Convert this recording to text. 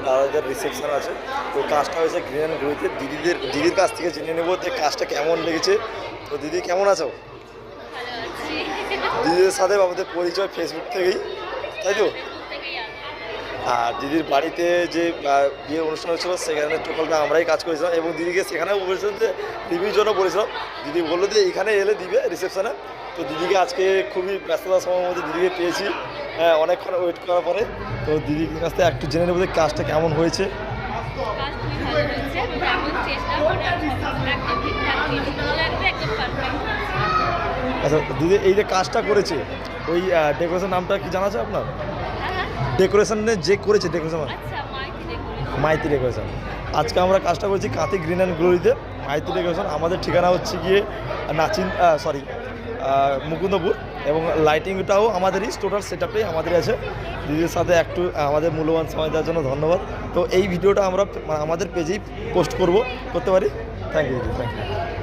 দাদাদের রিসেপশন আছে। তো কাজটা হয়েছে গ্রিন অ্যান্ড গ্লোতে। দিদির কাছ থেকে জেনে নেবো যে কাজটা কেমন লেগেছে। তো দিদি কেমন আছো? দিদির সাথে আমাদের পরিচয় ফেসবুক থেকেই, তাই তো? আর দিদির বাড়িতে যে বিয়ে অনুষ্ঠান হচ্ছিলো সেখানে টোটালটা আমরাই কাজ করেছিলাম এবং দিদিকে সেখানেও বলেছিলাম যে রিভিউর জন্য বলেছিলাম। দিদি বললো যে এখানে এলে দিবে রিসেপশানে। তো দিদিকে আজকে খুবই ব্যস্ততার সময়ের মধ্যে দিদিকে পেয়েছি, অনেকক্ষণ ওয়েট করার পরে। তো দিদির কাছ থেকে একটু জেনে নেবো যে কাজটা কেমন হয়েছে। আচ্ছা দিদি, এই যে কাজটা করেছে ওই ডেকোরেশন নামটা কি জানা আছে আপনার? ডেকোরেশনে যে করেছে ডেকোরেশন মাইতি ডেকোরেশন। আজকে আমরা কাজটা করছি কাঁথি গ্রিন অ্যান্ড গ্লোরিতে, মাইতি ডেকোরেশন। আমাদের ঠিকানা হচ্ছে গিয়ে মুকুন্দপুর এবং লাইটিংটাও আমাদেরই, টোটাল সেট আপটাই আমাদের আছে। দিদির সাথে একটু আমাদের মূল্যবান সময় দেওয়ার জন্য ধন্যবাদ। তো এই ভিডিওটা আমরা আমাদের পেজেই পোস্ট করতে পারি। থ্যাংক ইউ দিদি, থ্যাংক ইউ।